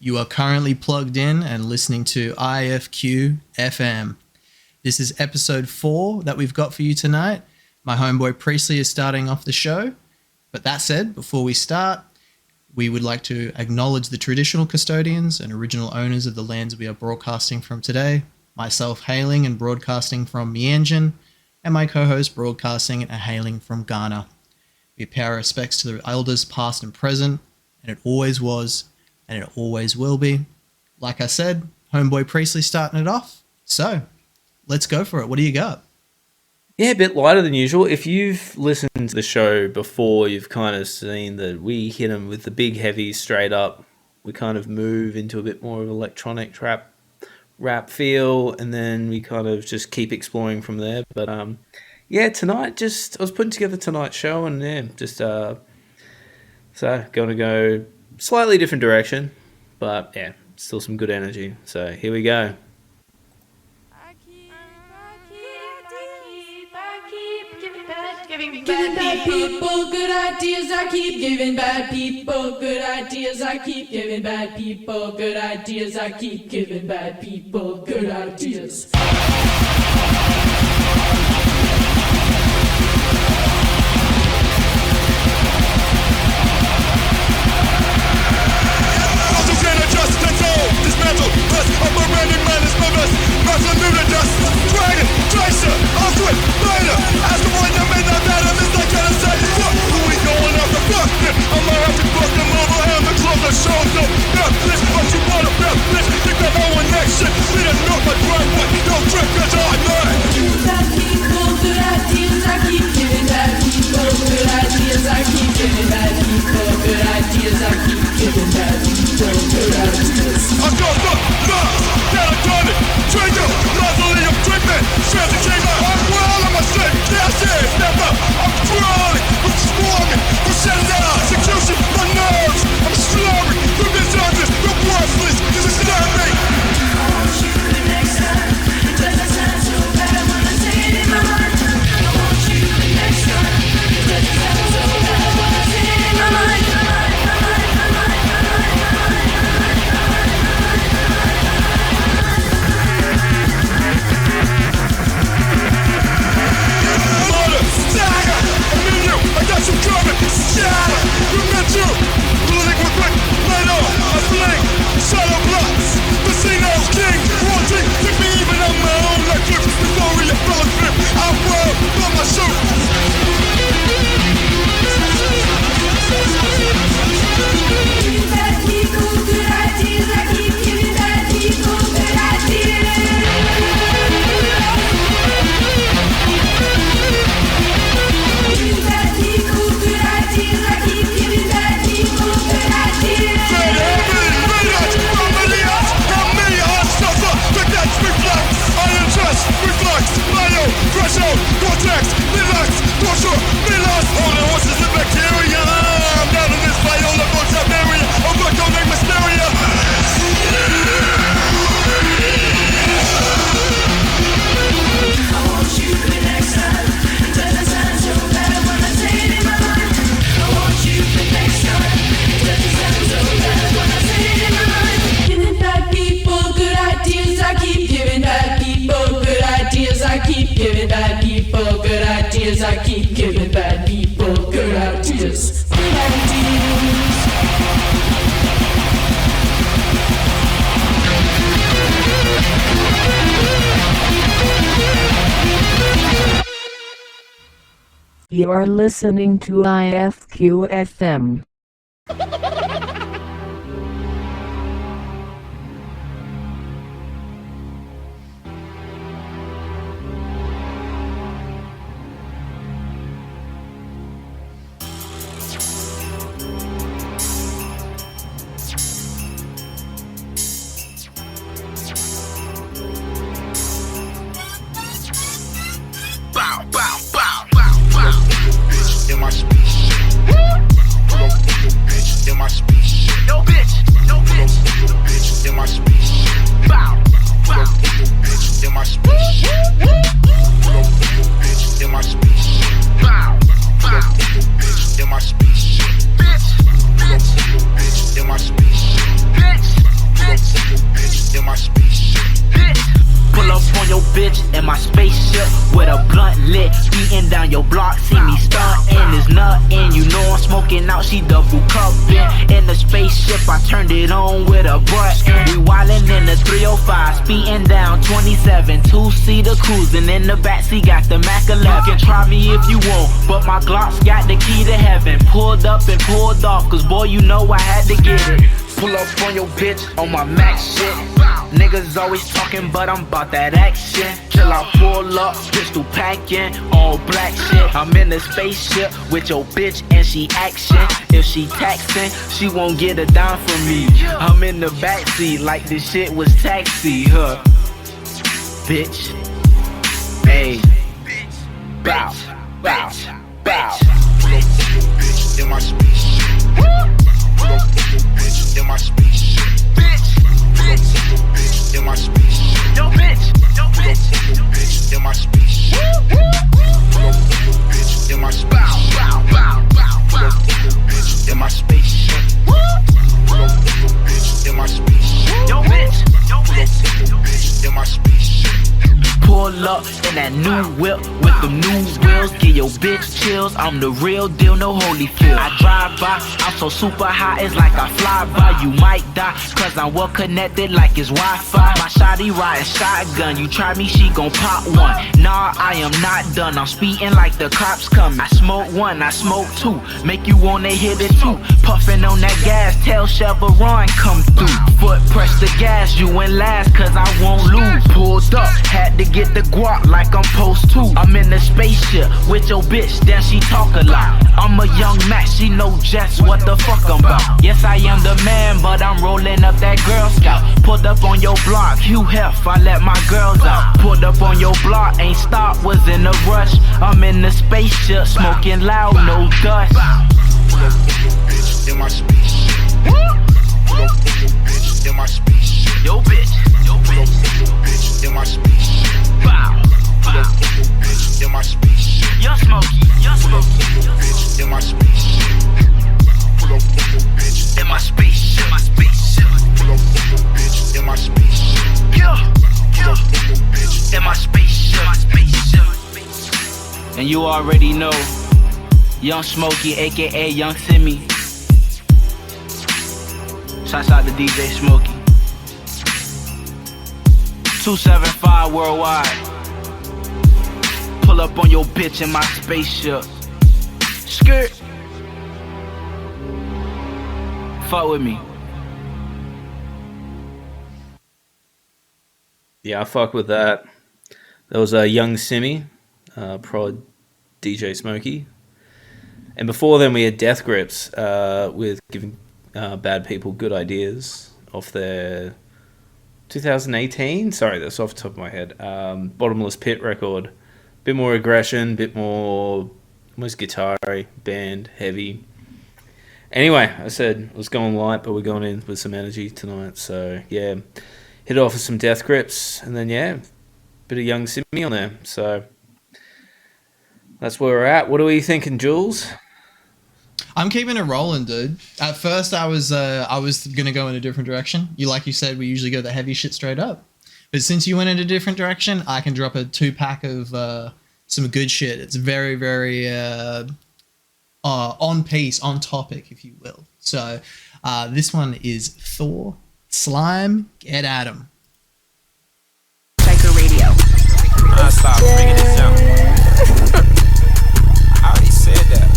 You are currently plugged in and listening to Ifqfm. This is episode 4 that we've got for you tonight. My homeboy Priestley is starting off the show. But that said, before we start, we would like to acknowledge the traditional custodians and original owners of the lands we are broadcasting from today. Myself hailing and broadcasting from Mianjin, and my co-host broadcasting and hailing from Ghana. We pay our respects to the elders past and present, and it always was, and it always will be. Like I said, homeboy Priestley starting it off. So, let's go for it. What do you got? Yeah, a bit lighter than usual. If you've listened to the show before, you've kind of seen that we hit them with the big heavy straight up. We kind of move into a bit more of electronic rap feel, and then we kind of just keep exploring from there. But yeah, tonight, I was putting together tonight's show, and yeah, so going to go slightly different direction, but yeah, still some good energy. So here we go. Giving bad people good ideas, I keep giving bad people good ideas, I keep giving bad people good ideas, I keep giving bad people good ideas. Dismantle, press, operating man is members, master ludicrous, dragon, tracer, Oswald, Vader, ask the one that made that matter, this I can't say, fuck, who we going after, fuck them, I might have to fuck them over him and close the show, so, yeah, this what you wanna, yeah, this, think that all one next shit, we didn't know my driveway, no trick, cause I know. Bad people, good ideas, I keep giving bad people, good ideas, I keep giving bad people, good ideas, I keep giving bad people, good ideas. I got the love, catatonic, trigger, mausoleum treatment, transit chamber, I'm well, I'm a sick, yes, step up, I'm crawling, I'm swarming, I'm shutting down, execution, my nerves, I'm slurring, through this darkness, the worthless, this is not me. I want you the next time, it doesn't sound so bad when I say it in my mind. I want you the next time, it doesn't sound so bad when I say it in my mind. I got you coming, shatter, you meant you. Blink with quick, light on, I blink, shadow blocks. Casinos, king, wanting, take me even on my own electric. Euphoria, fellowship, I'm world, on my shoe. Giving bad people good ideas, I keep giving bad people good ideas. Reflex, Lio, threshold, cortex, relax, torture, relax. All the horses live bacteria. I'm down in this viola, books up area. I'm not gonna make mysteria. I want you the next time. It doesn't sound so bad when I say it in my mind. I want you the next time. It doesn't sound so bad when I say it in my mind. Giving bad people good ideas, I keep giving bad people good ideas, I keep giving bad people good ideas, I keep giving bad people good ideas, good ideas. You are listening to Ifqfm. In my spaceship. Pull up with your bitch in my spaceship. No bitch, no bitch. Pull up with your bitch in my spaceship. Bow, pull up with your bitch in my spaceship. Pull up with your bitch in my spaceship. Bow, pull up with your bitch in my spaceship. Bitch, pull up with your bitch in my spaceship. Bitch. my spaceship. Pull up on your bitch in my spaceship with a blunt lit, beating down your block. See me stuntin', it's nothing. You know I'm smoking out, she double cupping. In the spaceship, I turned it on with a button. We wildin' in the 305, speeding down 27, two-seater cruising. In the backseat, got the Mac 11. You can try me if you want, but my Glock's got the key to heaven. Pulled up and pulled off, cause boy, you know I had to get it. Pull up on your bitch on my Mac shit. Niggas always talking, but I'm about that action. Till I pull up, pistol packing, all black shit. I'm in the spaceship with your bitch and she action. If she taxing, she won't get a dime from me. I'm in the backseat like this shit was taxi, huh? Bitch, hey, bow, bow, bow. Pull up on your bitch in my spaceship. Pull up on your bitch in my spaceship. Pull up on your bitch in my spaceship. Yo, bitch, yo, Pull up bitch. on your bitch in my spaceship. Pull up on your bitch in my spaceship. Bow, bow, bow, Pull up on your bitch in my spaceship. Pull up on your bitch in my spaceship. yo, bitch, yo, Pull up on your bitch in my spaceship. Pull up in that new whip with them new wheels. Give your bitch chills, I'm the real deal, no Holyfield. I drive by, I'm so super high, it's like I fly by. You might die, cause I'm well connected like it's Wi-Fi. My shawty riding shotgun, you try me, she gon' pop one. Nah, I am not done, I'm speeding like the cops coming. I smoke one, I smoke two, make you wanna hit it too. Puffin' on that gas, tell Chevron come through. Foot press the gas, you in last, cause I won't lose. Pulled up, had to get the guap like I'm supposed to. I'm in the spaceship with your bitch, then she talk a lot. I'm a young Mac, she know just what the fuck I'm about. Yes, I am the man, but I'm rolling up that Girl Scout. Pulled up on your block, Hugh Hef, I let my girls out. Pulled up on your block, ain't stopped, was in a rush. I'm in the spaceship, smoking loud, no dust. Pull up on your bitch in my spaceship. Pull up on your bitch in my spaceship. Yo, bitch, yo, Pull up bitch. on your bitch in my spaceship. Bow, Pull up on your bitch in my spaceship. young Smokey, young Pull up Smokey. on your bitch in my spaceship. Pull up on your bitch In my spaceship, my spaceship. Pull up on your bitch in my spaceship. Yeah, Pull up on your bitch in my spaceship, my spaceship. And you already know, Young Smokey, aka Young Simmie. Shouts out to DJ Smokey. 275 worldwide. Pull up on your bitch in my spaceship. Skirt. Fuck with me. Yeah, I fuck with that. There was a Young Simmie, prod DJ Smokey. And before then we had Death Grips with giving bad people good ideas off their 2018. Sorry, that's off the top of my head. Bottomless Pit record. Bit more aggression, bit more almost guitar-y, band, heavy. Anyway, I said it was going light, but we're going in with some energy tonight. So yeah, hit off with some Death Grips, and then yeah, bit of Young Simmie on there. So that's where we're at. What are we thinking, Jules? I'm keeping it rolling, dude. At first, I was gonna go in a different direction. Like you said, we usually go the heavy shit straight up. But since you went in a different direction, I can drop a 2-pack of some good shit. It's very, very on piece, on topic, if you will. So this one is Thor, SlimeGetEm. Psycho Radio. I'll stop bringing this out. I already said that.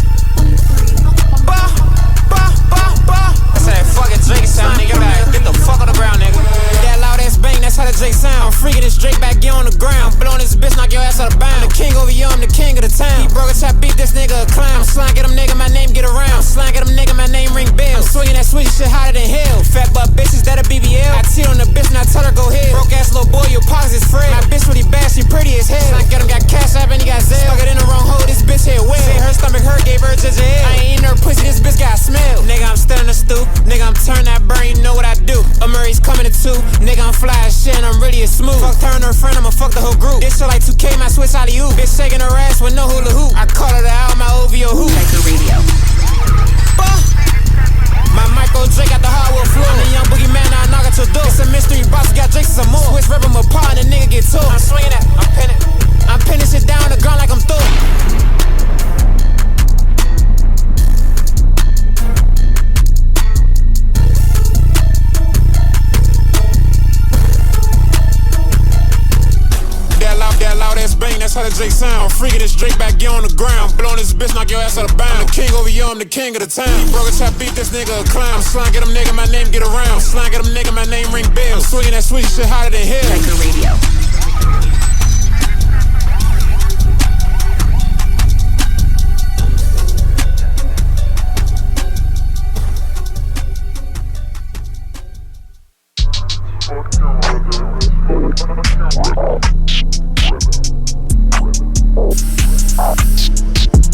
I said, fuck it, Drake sound, nigga. Get the fuck on the ground, nigga. That loud ass bang, that's how the Drake sound. I'm freaking this Drake back, get on the ground. Blowing this bitch, knock your ass out of bounds. I'm the king over you, I'm the king of the town. He broke a trap, beat this nigga a clown. SlimeGetEm, nigga, my name get around. SlimeGetEm, nigga, my name ring bells. I'm swinging that switch, shit hotter than hell. Fat butt bitches, that a BBL. I cheat on the bitch, and I tell her go ahead. Broke ass little boy, your pockets is frail. My bitch really bad, she pretty as hell. SlimeGetEm got cash app and he got Zelle. Stuck it in the wrong hole, this bitch head well. Say her stomach hurt, gave her ginger ale. I ain't eating her pussy, this bitch got smell. Nigga, I'm still in the stoop. Nigga, I'm turn that burn, you know what I do. A Murray's coming to 2. Nigga, I'm fly as shit and I'm really as smooth. Fuck her and her friend, I'ma fuck the whole group. This shit like 2K, my switch alley-oop. Bitch shaking her ass with no hula hoop. I call her out my OVO hoop. Psycho Radio. My Michael Drake got the hardwood floor. I'm the young boogie man, now I knock at your door. It's a mystery box, got Drake freaking this Drake back, get on the ground. Blowing this bitch, knock your ass out of bounds. I'm the king over you, I'm the king of the town. He broke a trap, beat this nigga a clown. Slime, get him nigga, my name get around. Slime, get him nigga, my name ring bells. Swinging that switch shit hotter than hell. Like the radio.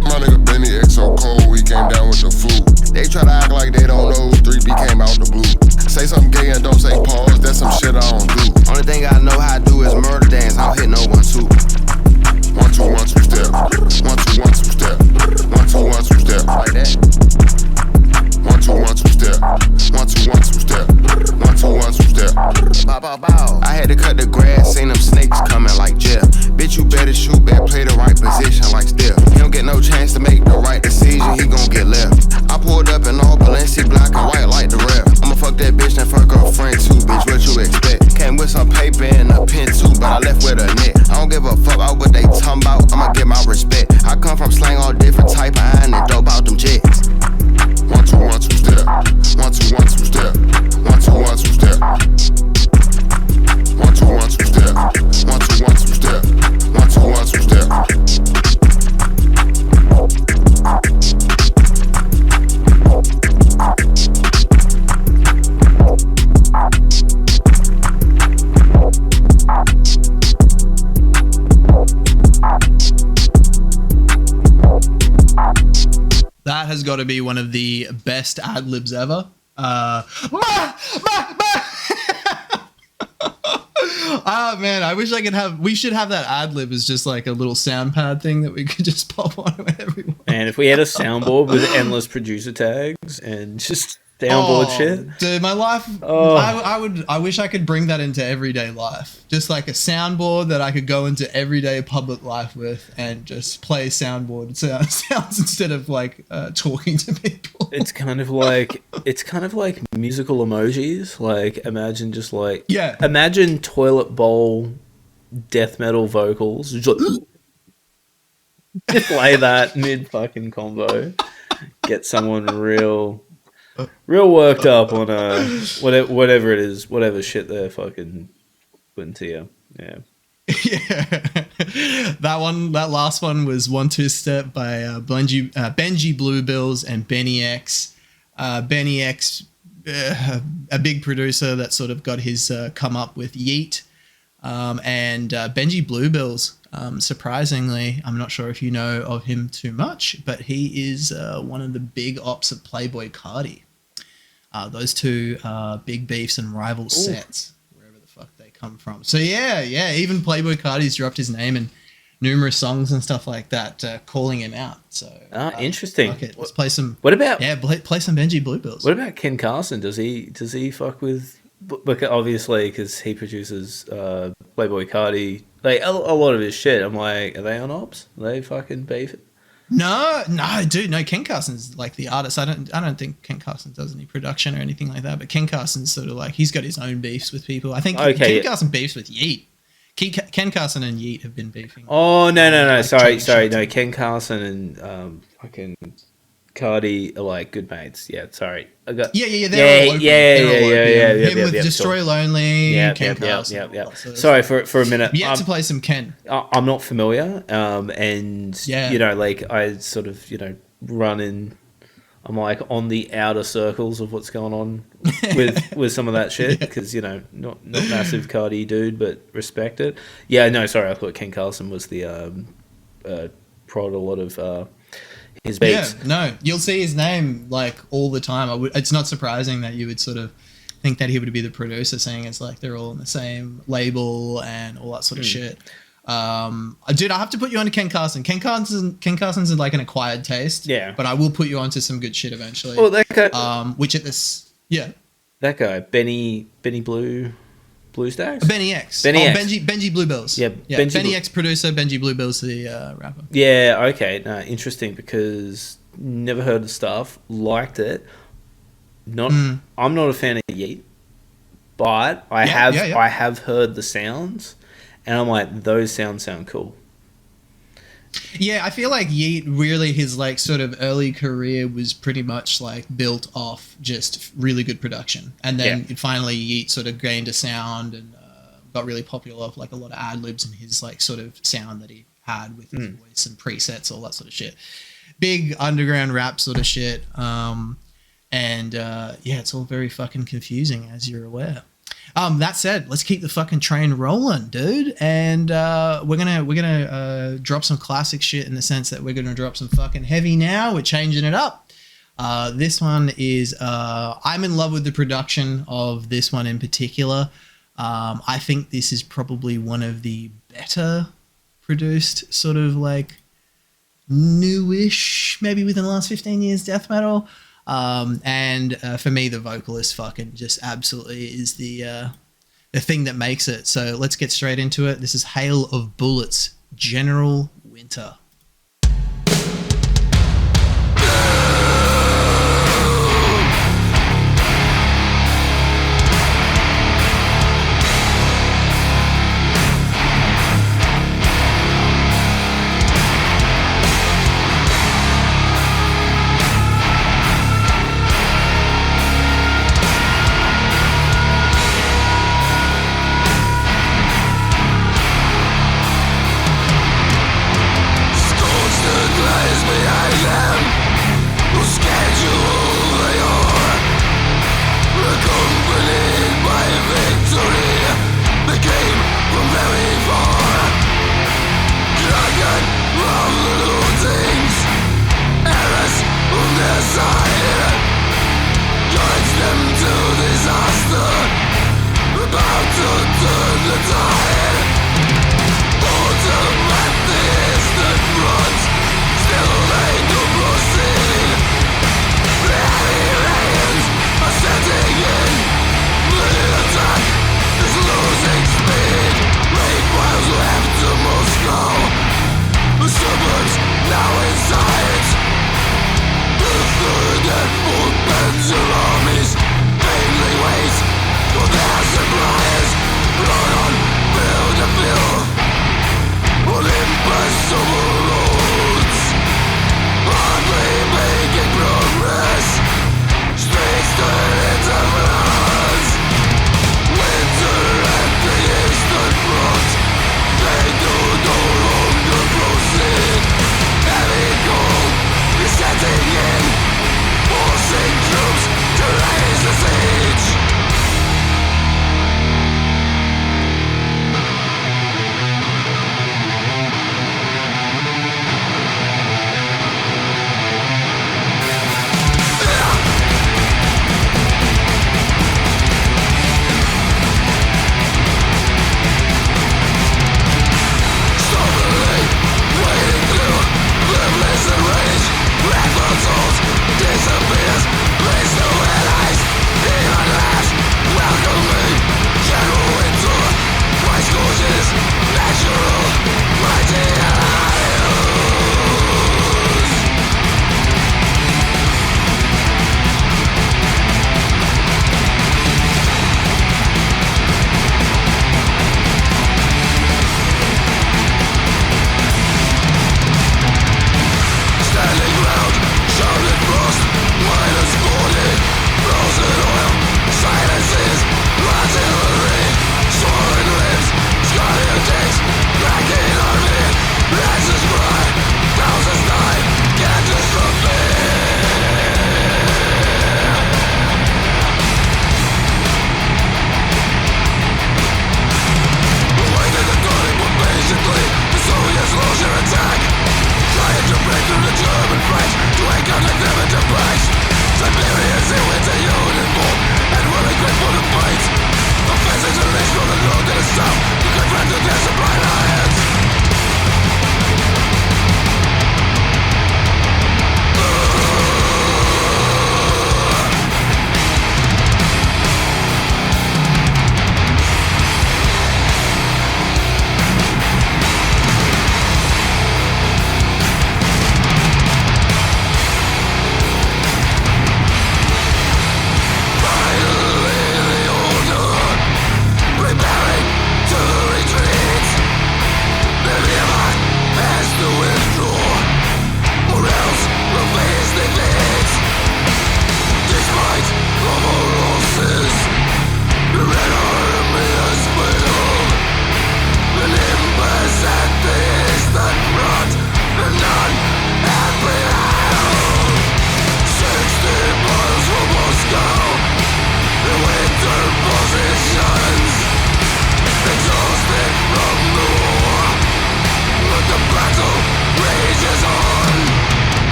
My nigga BNYX so cold, he came down with the flu. They try to act like they don't know 3B came out the blue. Say something gay and don't say pause, that's some shit I don't do. Only thing I know how to do is murder dance, I don't hit no 1-2. 1-2, 1-2 step. 1-2, 1-2 step. 1-2, 1-2 step. Like that. 1-2, 1-2 step. 1-2, 1-2 step. 1-2, 1-2 step. Bow, bow, bow. I had to cut the grass, seen them snakes coming like Jeff. Bitch, you better shoot back, play the right position like Steph. He don't get no chance to make the right decision, he gon' get left. I pulled up in all Balenci, black and white like the rep. I'ma fuck that bitch and fuck her friend too, bitch, what you expect? Came with some paper and a pen too, but I left with a net. I don't give a fuck about what they talking about, I'ma get my respect. I come from slang all different type of iron and dope out them jets. 1-2, 1-2 step. 1-2, 1-2 step. 1-2, 1-2 step. 1-2, 1-2 step. 1-2, 1-2 step. 1-2, 1-2 step. That has got to be one of the best ad libs ever. Ah, man, I wish I could have. We should have that ad lib as just like a little sound pad thing that we could just pop on whenever we want. And if we had a soundboard with endless producer tags and just soundboard shit, dude, my life. Oh. I wish I could bring that into everyday life. Just like a soundboard that I could go into everyday public life with and just play soundboard sounds instead of like talking to people. It's kind of like musical emojis. Like imagine just like imagine toilet bowl death metal vocals. Just play that mid fucking combo. Get someone real worked up on whatever it is, whatever shit they're fucking putting to you. Yeah. Yeah. That last one was 1-2 Step by Benji Bluebills and BNYX. BNYX, a big producer that sort of got his come up with Yeet. And Benji Bluebills, surprisingly, I'm not sure if you know of him too much, but he is one of the big ops of Playboy Carti. Those two big beefs and rival sets, wherever the fuck they come from. So yeah, even Playboy Carti's dropped his name in numerous songs and stuff like that, calling him out. So interesting. Okay, let's play some. What about play some Benji Bluebills? What about Ken Carson? Does he fuck with? Obviously, because he produces Playboy Carti, like a lot of his shit. I'm like, are they on ops? Are they fucking beefing? No, dude, no. Ken Carson's like the artist. I don't think Ken Carson does any production or anything like that. But Ken Carson's sort of like he's got his own beefs with people. I think Ken Carson beefs with Yeet. Ken Carson and Yeet have been beefing. Oh no, like, sorry, no. Ken Carson and fucking Cardi are like good mates. Yeah, sorry. I got They're all open. Him with Destroy Lonely. Ken Carson. Yeah. Sorry for a minute. We had to play some Ken. I'm not familiar. And you know, like I sort of run in. I'm like on the outer circles of what's going on with some of that shit because not massive Cardi dude, but respect it. Yeah, no, sorry, I thought Ken Carson was the prod a lot of his beats. Yeah, no, you'll see his name like all the time. It's not surprising that you would sort of think that he would be the producer, saying it's like they're all on the same label and all that sort of shit. Dude, I have to put you onto Ken Carson. Ken Carson's like an acquired taste. Yeah. But I will put you onto some good shit eventually. Oh, that guy. That guy, Benny Blue Stacks? BNYX. Benji Bluebills. Yeah. BNYX producer, Benji Bluebills the rapper. Yeah, okay. No, interesting because never heard the stuff, liked it. I'm not a fan of Yeet, but I have heard the sounds. And I'm like, those sound cool. Yeah, I feel like Yeet really, his like sort of early career was pretty much like built off just really good production, and then finally Yeet sort of gained a sound and got really popular off like a lot of ad libs and his like sort of sound that he had with his voice and presets, all that sort of shit. Big underground rap sort of shit. It's all very fucking confusing, as you're aware. That said, let's keep the fucking train rolling, dude. And we're gonna drop some classic shit in the sense that we're gonna drop some fucking heavy now. We're changing it up. This one is I'm in love with the production of this one in particular. I think this is probably one of the better produced sort of like newish, maybe within the last 15 years, death metal. For me, the vocalist fucking just absolutely is the thing that makes it. So let's get straight into it. This is Hail of Bullets, General Winter.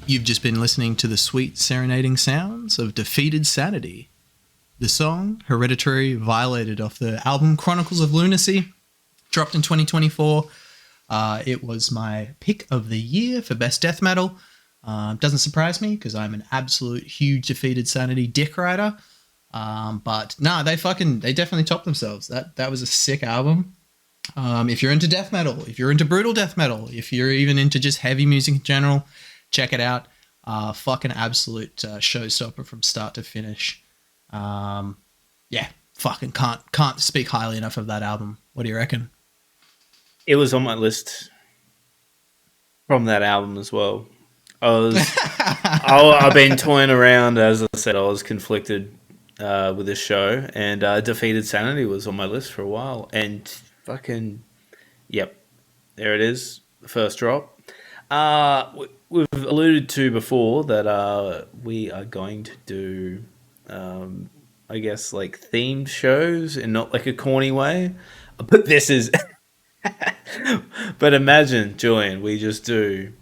You've just been listening to the sweet serenading sounds of Defeated Sanity. The song, Heredity, violated off the album Chronicles of Lunacy, dropped in 2024. It was my pick of the year for Best Death Metal. Doesn't surprise me because I'm an absolute huge Defeated Sanity dick rider. But nah, they definitely topped themselves. That was a sick album. If you're into death metal, if you're into brutal death metal, if you're even into just heavy music in general, check it out. Fucking absolute showstopper from start to finish. Yeah, fucking can't speak highly enough of that album. What do you reckon? It was on my list from that album as well. I've been toying around, as I said, I was conflicted with this show, and Defeated Sanity was on my list for a while, and fucking, yep, there it is, the first drop. We've alluded to before that we are going to do, I guess, like themed shows in not like a corny way, but this is... But imagine, Julian, we just do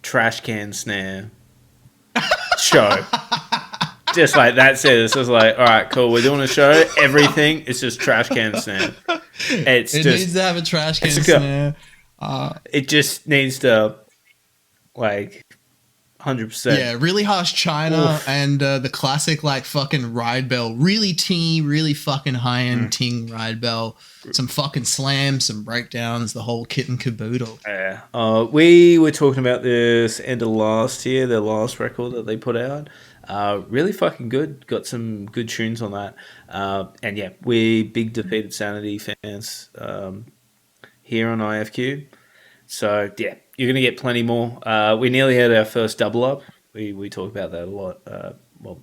trash can snare show. Just like that's it. It's just like, all right, cool, we're doing a show. Everything is just trash can snare. It needs to have a trash can snare. It just needs to, like, 100%. Yeah, really harsh China. Oof. And the classic, like, fucking ride bell. Really tingy, really fucking high-end ting ride bell. Some fucking slams, some breakdowns, the whole kit and caboodle. Yeah. We were talking about this end of last year, their last record that they put out. Really fucking good. Got some good tunes on that. And yeah, we're big Defeated Sanity fans here on IFQ. So yeah, you're going to get plenty more. We nearly had our first double up. We talk about that a lot. Well,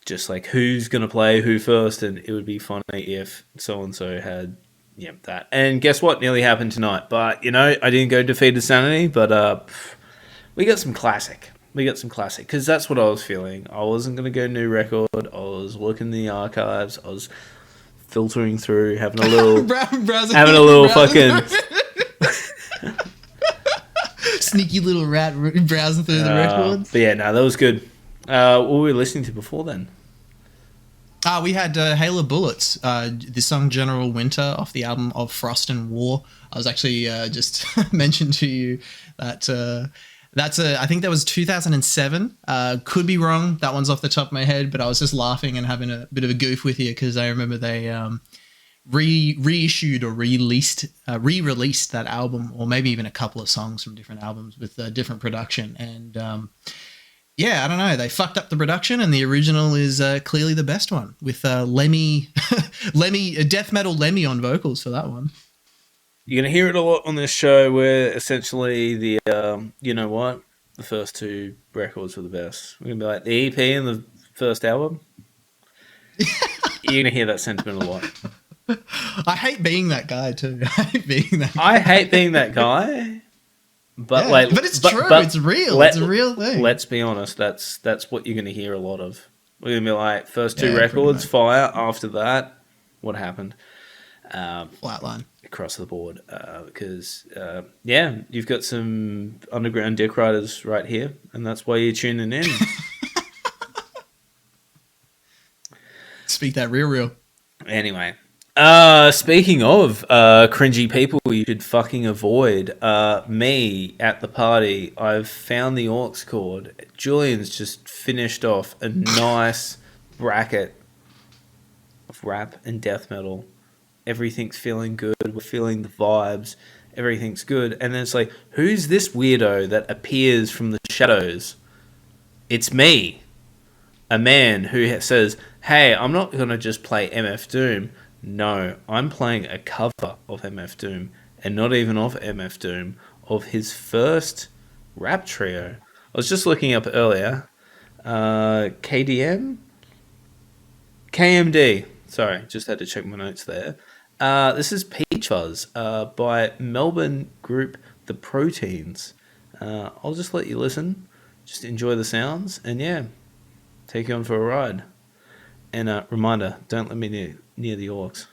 just like who's going to play who first, and it would be funny if so-and-so had that. And guess what? Nearly happened tonight. But, I didn't go Defeated Sanity, but we got some classic. Because that's what I was feeling. I wasn't going to go new record. I was looking in the archives. I was filtering through, having a little... fucking... Sneaky little rat browsing through the records. But yeah, no, that was good. What were we listening to before then? We had Hail of Bullets, the song General Winter off the album of Frost and War. I was actually just mentioned to you that I think that was 2007. Could be wrong. That one's off the top of my head, but I was just laughing and having a bit of a goof with you because I remember they reissued or re-released that album, or maybe even a couple of songs from different albums with different production. And yeah, I don't know. They fucked up the production, and the original is clearly the best one with Lemmy, death metal Lemmy on vocals for that one. You're going to hear it a lot on this show where essentially the, the first two records were the best. We're going to be like the EP and the first album. You're going to hear that sentiment a lot. I hate being that guy too. I hate being that guy. But yeah, but it's true. It's real. It's a real thing. Let's be honest. That's what you're going to hear a lot of. We're going to be like, first two records, fire. After that, what happened? Flatline. Across the board. Because, you've got some underground dick riders right here, and that's why you're tuning in. Speak that real. Anyway. Speaking of cringy people you should fucking avoid, me at the party, I've found the aux cord. Julian's just finished off a nice bracket of rap and death metal. Everything's feeling good. We're feeling the vibes. Everything's good. And then it's like, who's this weirdo that appears from the shadows? It's me. A man who says, hey, I'm not going to just play MF Doom. No, I'm playing a cover of MF Doom, and not even of MF Doom, of his first rap trio. I was just looking up earlier. KMD. Sorry, just had to check my notes there. This is Peachfuzz by Melbourne group The Proteins. I'll just let you listen. Just enjoy the sounds, and yeah, take you on for a ride. And reminder, don't let me near the orcs.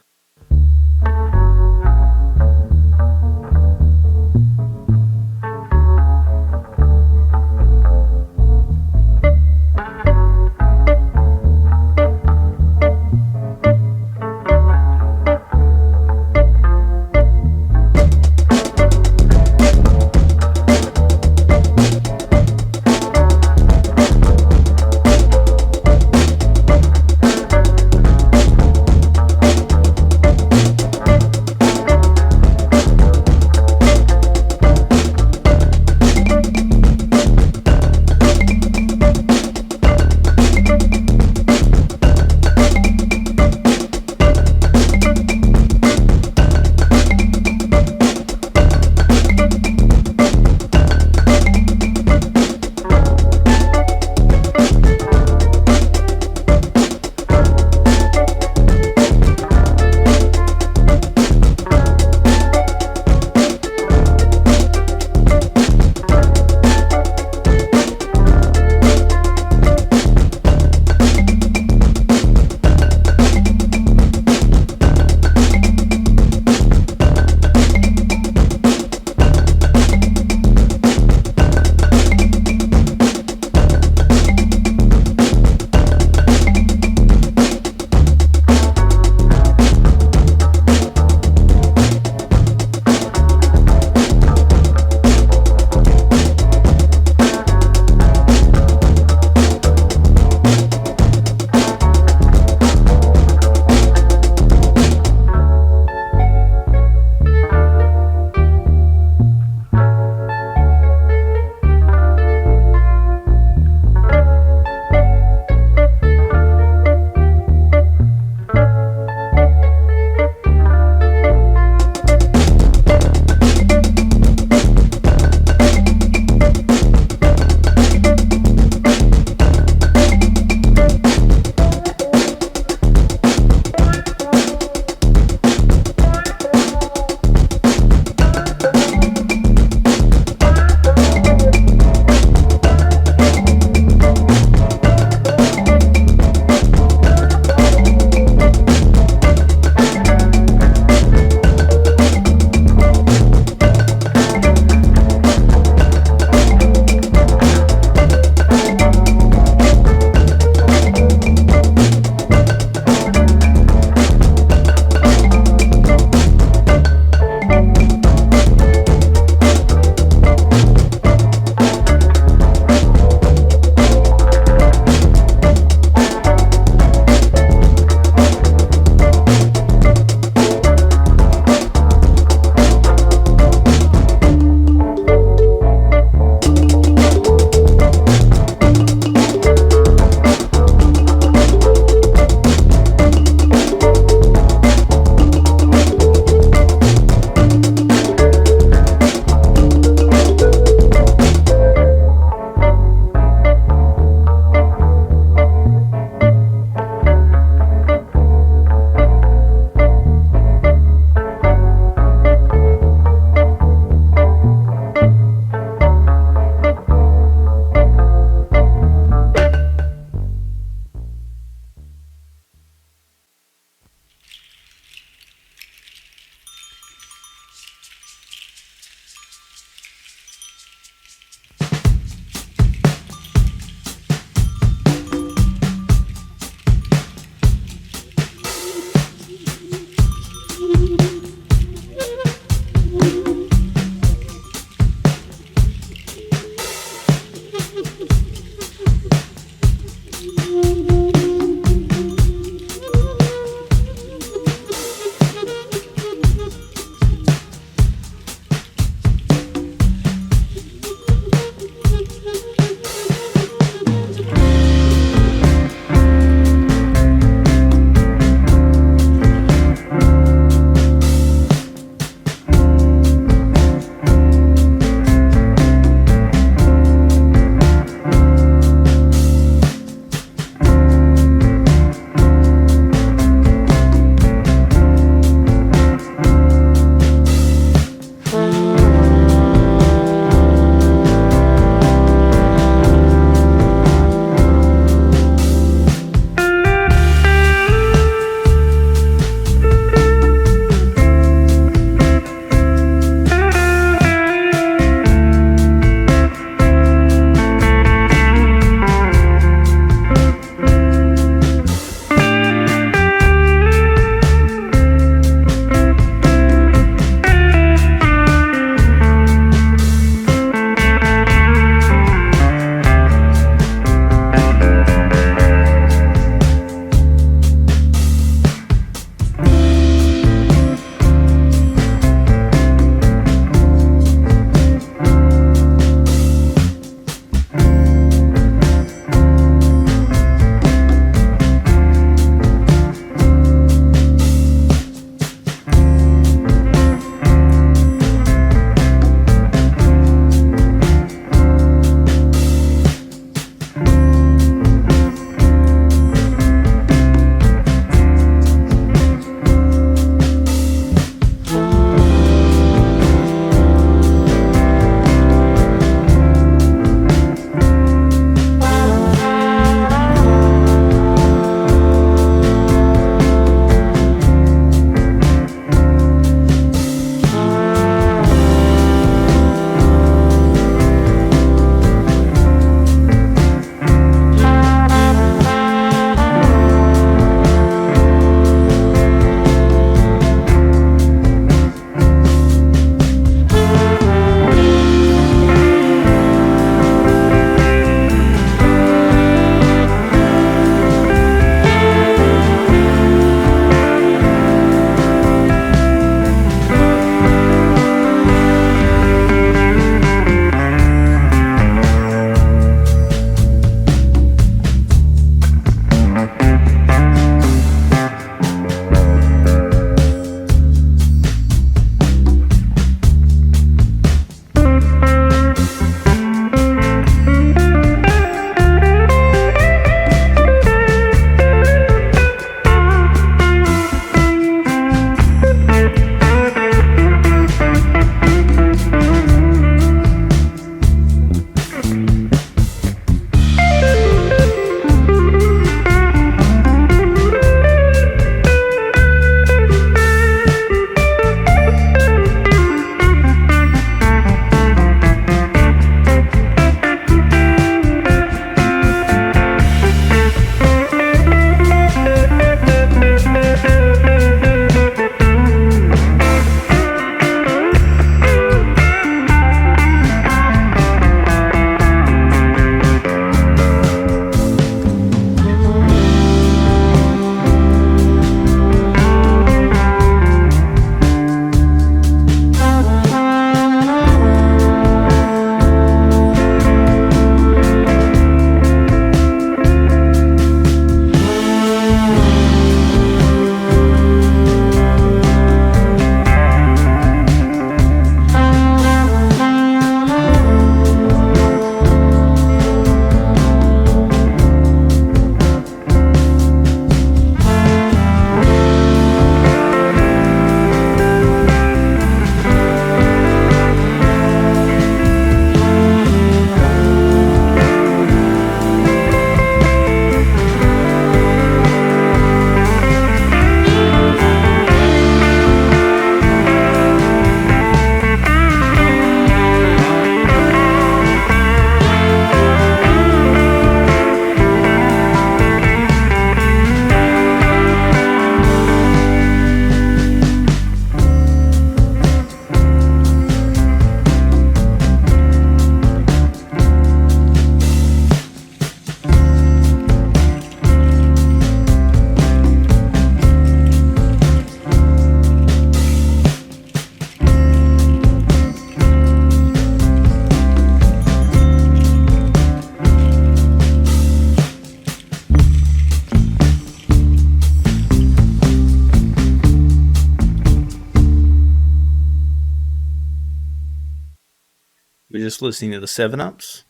just listening to the 7-Ups.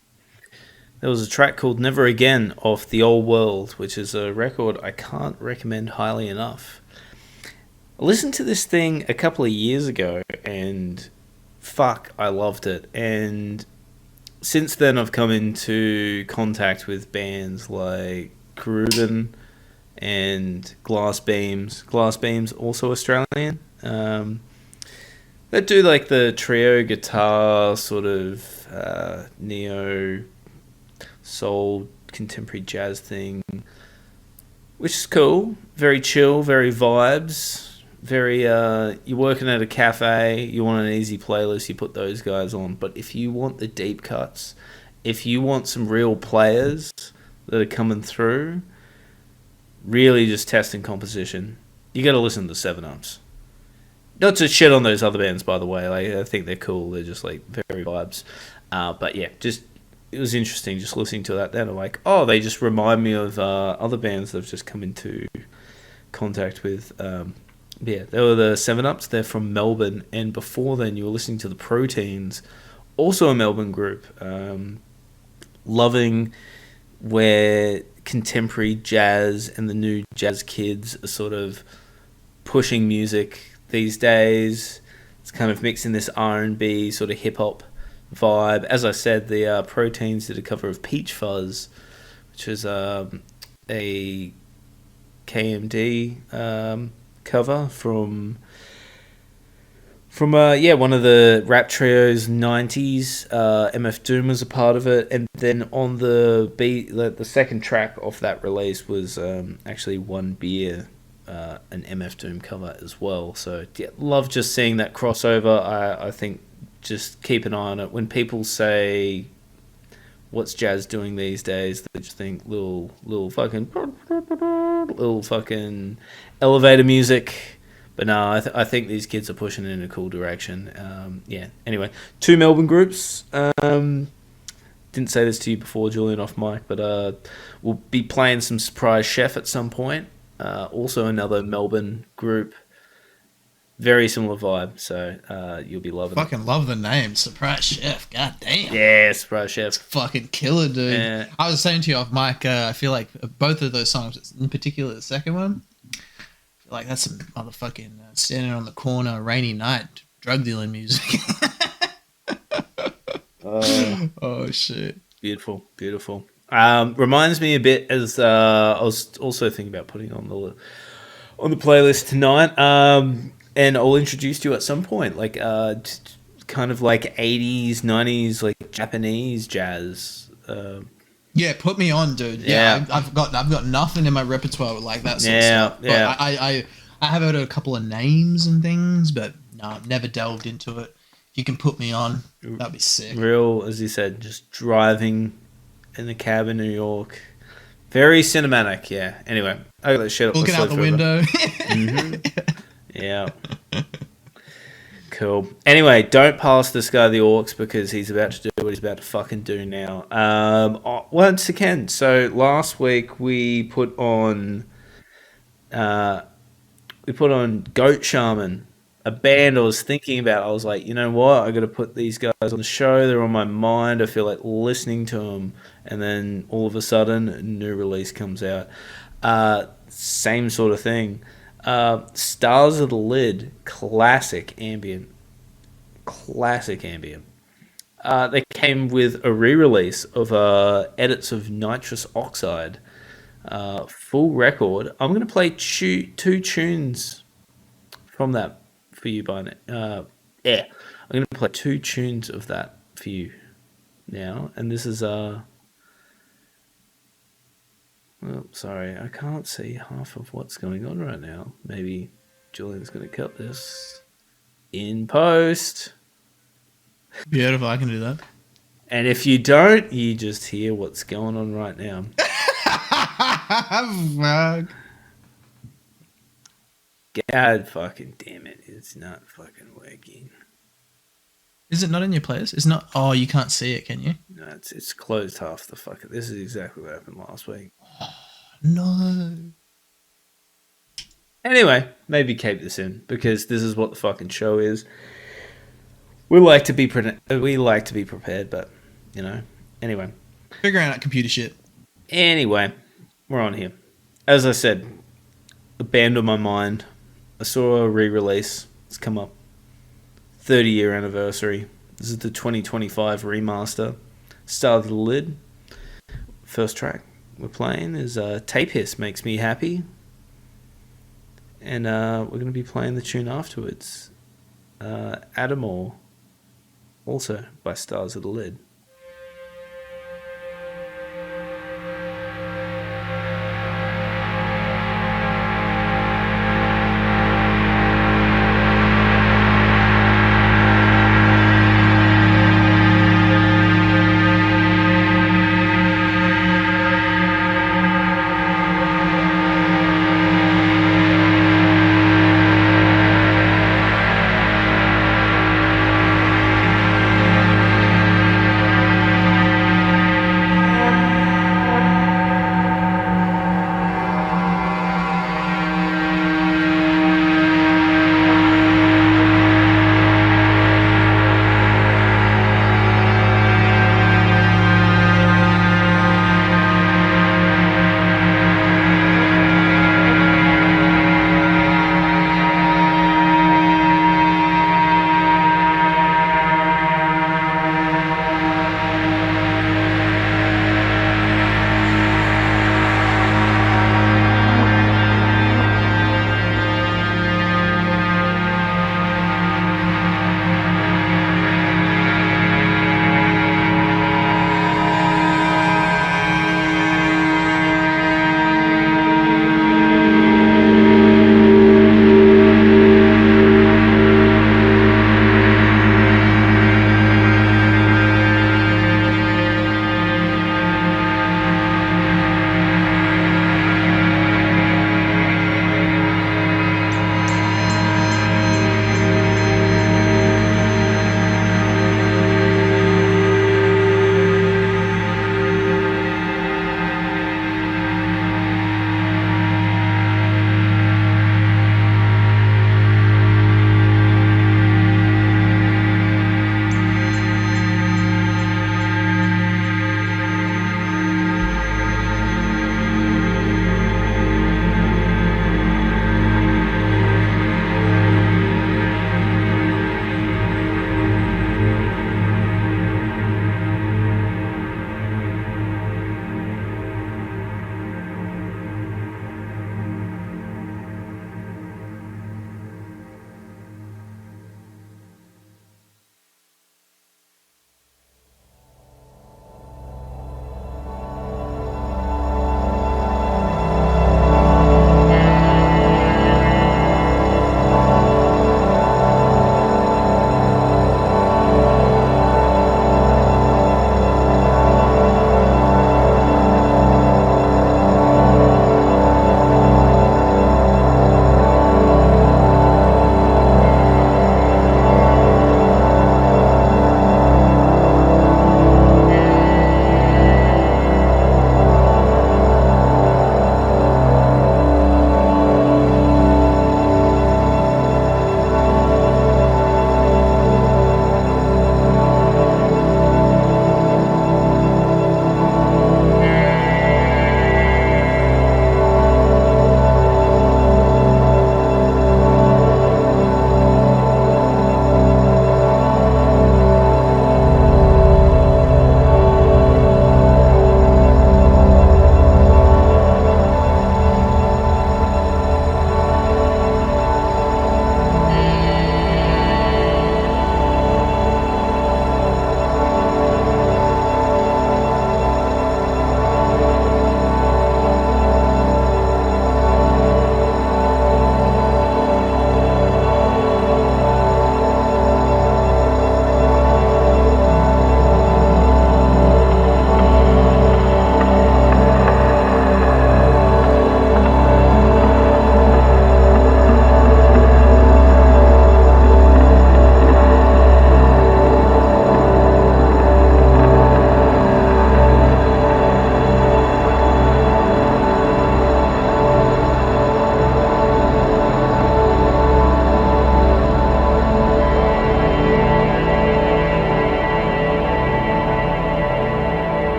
There was a track called Never Again off The Old World, which is a record I can't recommend highly enough. I listened to this thing a couple of years ago, and fuck, I loved it. And since then, I've come into contact with bands like Karubin and Glass Beams. Glass Beams, also Australian. They do like the trio guitar sort of neo soul contemporary jazz thing, which is cool. Very chill, very vibes. Very you're working at a cafe, you want an easy playlist, you put those guys on. But if you want the deep cuts, if you want some real players that are coming through, really just testing composition, you got to listen to the 7-Ups. Not to shit on those other bands, by the way. Like, I think they're cool. They're just like very vibes. But yeah, just it was interesting just listening to that. Then I'm like, oh, they just remind me of other bands that I've just come into contact with. Yeah, they were the 7-Ups. They're from Melbourne, and before then, you were listening to the Proteins, also a Melbourne group. Loving where contemporary jazz and the new jazz kids are sort of pushing music these days. It's kind of mixing this R&B sort of hip hop vibe. As I said, the Proteins did a cover of Peachfuzz, which is a KMD cover from one of the rap trios 90s. MF Doom was a part of it, and then on the second track off that release was actually One Beer, an MF Doom cover as well. So yeah, love just seeing that crossover. I think just keep an eye on it. When people say what's jazz doing these days, they just think little fucking elevator music. But no, I think these kids are pushing in a cool direction. Yeah. Anyway, 2 Melbourne groups. Didn't say this to you before, Julian, off mic, but we'll be playing some Surprise Chef at some point. Also another Melbourne group. Very similar vibe, so you'll be loving it. Fucking love the name, Surprise Chef. God damn. Yeah, Surprise Chef. Fucking killer, dude. Yeah. I was saying to you off mic, I feel like both of those songs, in particular the second one, I feel like that's some motherfucking standing on the corner, rainy night, drug dealing music. Oh, shit. Beautiful, beautiful. Reminds me a bit, as I was also thinking about putting on the playlist tonight. And I'll introduce you at some point, like kind of like 80s, 90s, like Japanese jazz. Yeah, put me on, dude. Yeah, I've got nothing in my repertoire like that sort of stuff. But yeah. I have heard a couple of names and things, but no, I've never delved into it. If you can put me on, that'd be sick. Real, as you said, just driving in the cab in New York. Very cinematic, yeah. Anyway, I got that shit up. Looking out the window. Mm-hmm. Yeah. Cool. Anyway, don't pass this guy the Orcs, because he's about to do what he's about to fucking do now. Once again, so last week we put on Goat Shaman, a band I was thinking about. I was like, you know what? I got to put these guys on the show. They're on my mind. I feel like listening to them. And then all of a sudden, a new release comes out. Same sort of thing. Stars of the Lid, classic ambient. They came with a re-release of edits of Nitrous Oxide, full record. I'm going to play two tunes from that for you, Barnett. I'm going to play 2 tunes of that for you now, and this is Oh, sorry, I can't see half of what's going on right now. Maybe Julian's going to cut this in post. Beautiful, I can do that. And if you don't, you just hear what's going on right now. God fucking damn it, it's not fucking working. Is it not in your playlist? It's not. Oh, you can't see it, can you? No, it's closed half the fucking. This is exactly what happened last week. No. Anyway, maybe keep this in, because this is what the fucking show is. We like to be prepared, but you know. Anyway, Figuring out computer shit. we're on here. As I said, a band on my mind. I saw a re-release. It's come up. 30-year anniversary. This is the 2025 remaster. Star of the Lid. First track we're playing is Tape Hiss Makes Me Happy. And we're going to be playing the tune afterwards. Adamord. Also by Stars of the Lid.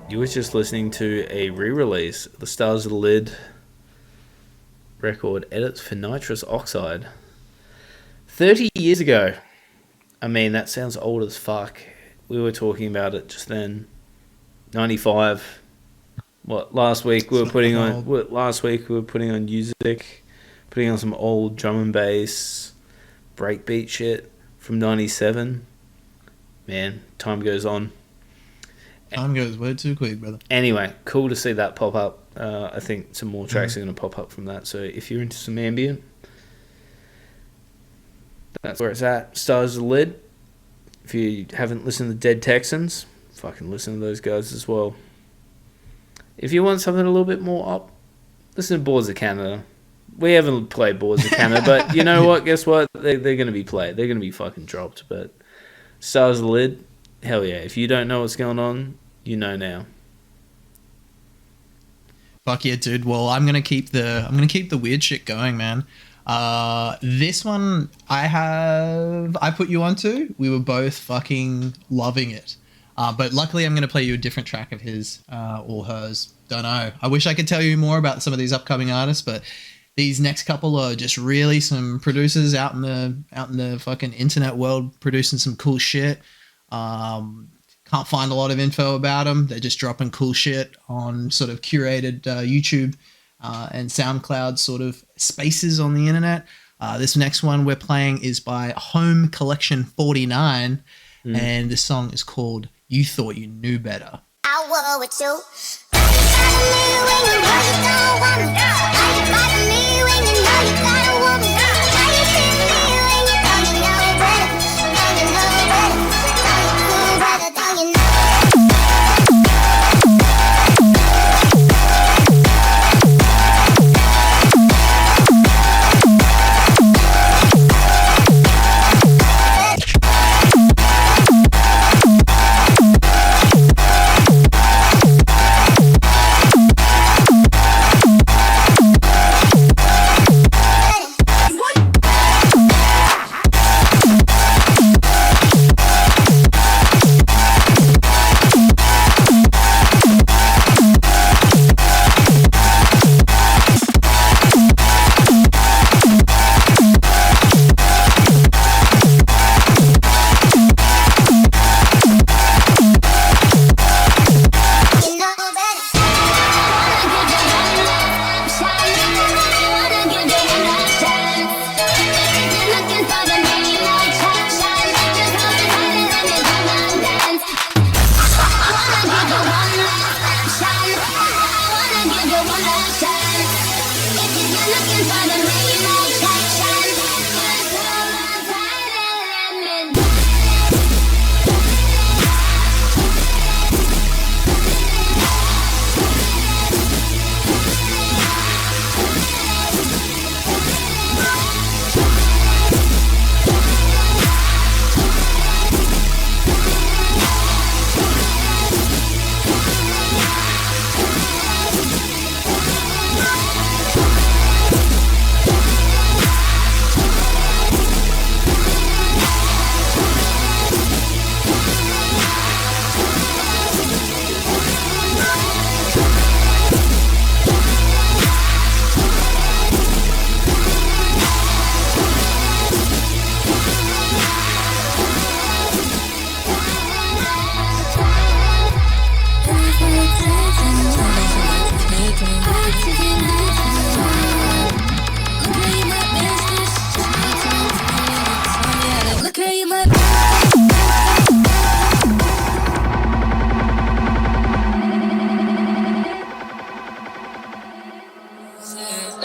You were just listening to a re-release of the Stars of the Lid record, Edits for Nitrous Oxide. 30 years ago. I mean, that sounds old as fuck. We were talking about it just then. 95. What, last week we were putting on music, putting on some old drum and bass, breakbeat shit from 97. Man, time goes on. Time goes way too quick, brother. Anyway, cool to see that pop up. I think some more tracks are going to pop up from that. So if you're into some ambient, that's where it's at. Stars of the Lid. If you haven't listened to Dead Texans, fucking listen to those guys as well. If you want something a little bit more up, listen to Boards of Canada. We haven't played Boards of Canada, but you know what? Guess what? They're going to be played. They're going to be fucking dropped. But Stars of the Lid, hell yeah. If you don't know what's going on, you know now. Fuck yeah, dude. Well, I'm gonna keep the weird shit going, man. This one I put you onto. We were both fucking loving it. But luckily I'm gonna play you a different track of his or hers. Don't know. I wish I could tell you more about some of these upcoming artists, but these next couple are just really some producers out in the fucking internet world producing some cool shit. Can't find a lot of info about them. They're just dropping cool shit on sort of curated YouTube and SoundCloud sort of spaces on the internet. This next one we're playing is by Home Collection 49, and this song is called You Thought You Knew Better. I war with you. When you know you don't want me. Why you calling me when you know you gotta want me? Why you kiss me when you know you know better? Know you know better. Know you cool better, don't you know?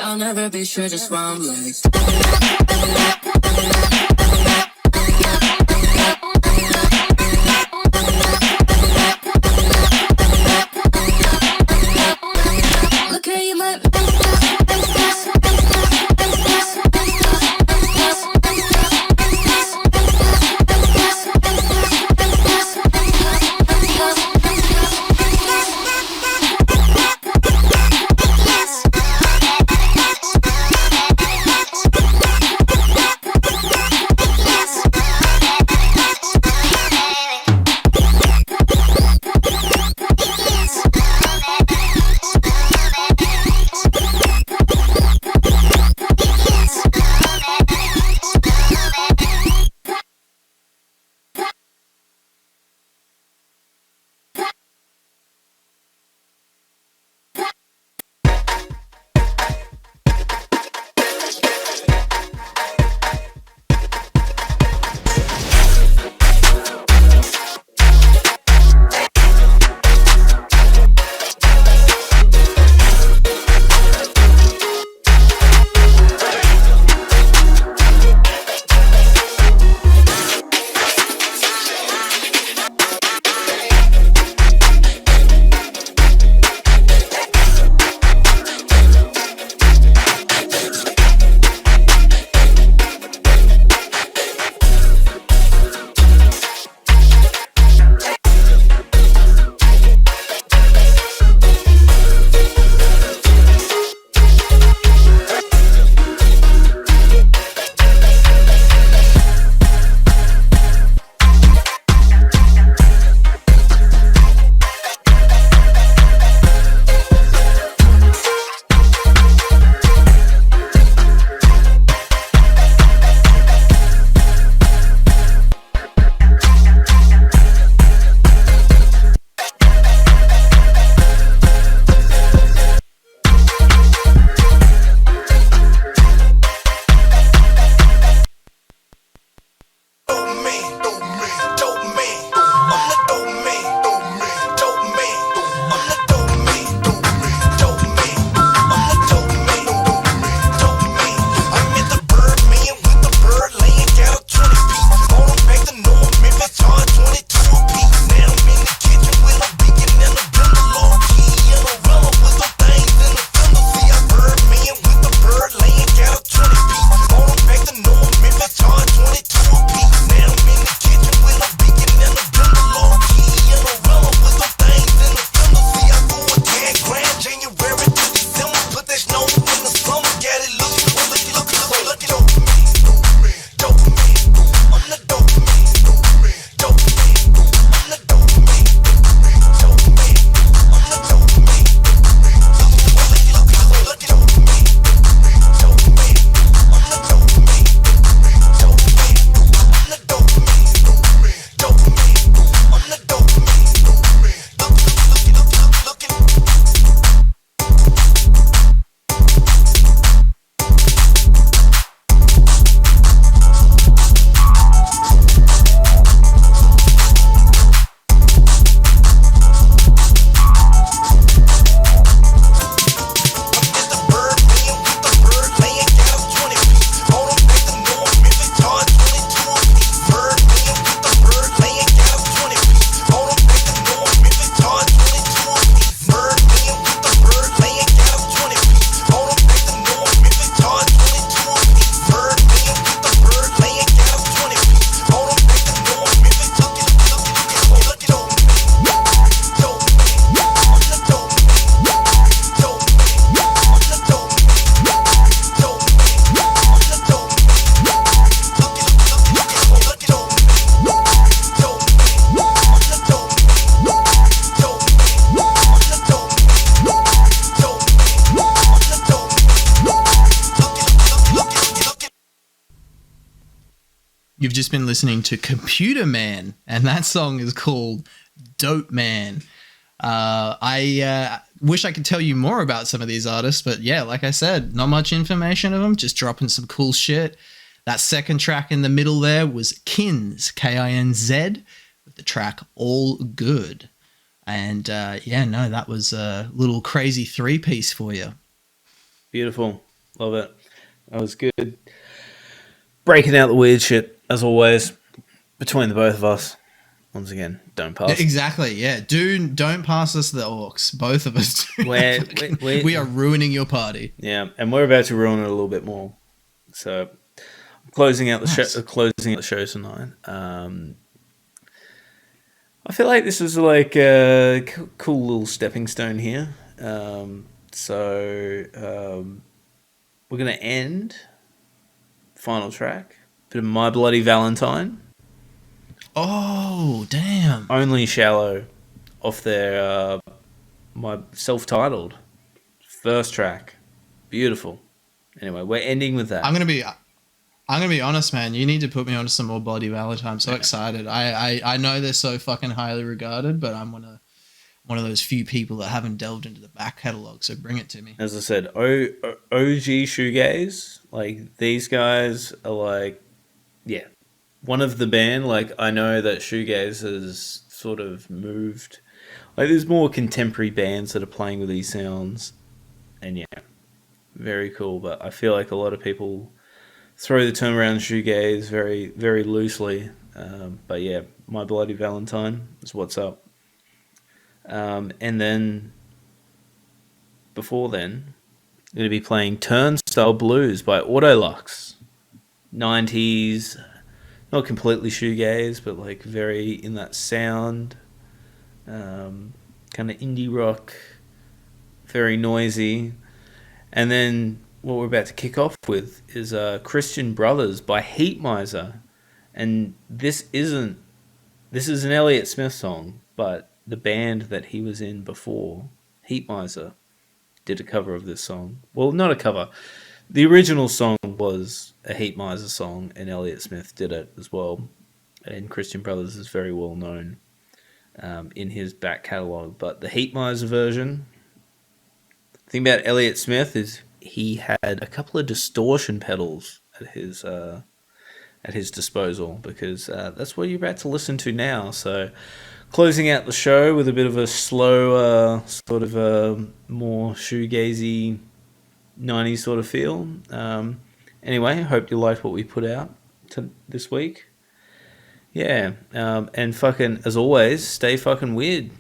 I'll never be sure just why I'm like. You've just been listening to Computer Man, and that song is called Doupe Man. I wish I could tell you more about some of these artists, but yeah, like I said, not much information of them, just dropping some cool shit. That second track in the middle there was Kinz, Kinz, with the track All Good. And that was a little crazy three-piece for you. Beautiful. Love it. That was good. Breaking out the weird shit, as always, between the both of us. Once again, don't pass. Exactly, yeah. Don't pass us the orcs. Both of us. We are ruining your party. Yeah, and we're about to ruin it a little bit more. So, closing out the show tonight. I feel like this is like a cool little stepping stone here. We're gonna end. Final track, bit of My Bloody Valentine. Oh, damn. Only Shallow off their my self-titled first track. Beautiful. Anyway, we're ending with that. I'm gonna be honest, man. You need to put me onto some more Bloody Valentine. I'm so excited. I know they're so fucking highly regarded, but I'm one of those few people that haven't delved into the back catalogue, so bring it to me. As I said, OG shoegaze, like these guys are like, yeah, one of the band. Like I know that shoegaze has sort of moved. Like there's more contemporary bands that are playing with these sounds, and yeah, very cool. But I feel like a lot of people throw the term around shoegaze very, very loosely. But yeah, My Bloody Valentine is what's up. And then before then, I'm going to be playing Turnstile Blues by Autolux. 90s, not completely shoegaze, but like very in that sound. Kind of indie rock, very noisy. And then what we're about to kick off with is Christian Brothers by Heatmiser. And this is an Elliott Smith song, but the band that he was in before, Heatmiser, did a cover of this song. Well, not a cover. The original song was a Heatmiser song, and Elliott Smith did it as well. And Christian Brothers is very well known in his back catalogue. But the Heatmiser version, the thing about Elliott Smith is he had a couple of distortion pedals at his disposal, because that's what you're about to listen to now. So closing out the show with a bit of a slow, sort of a more shoegazy 90s sort of feel. Anyway, hope you liked what we put out this week. Yeah, and fucking, as always, stay fucking weird.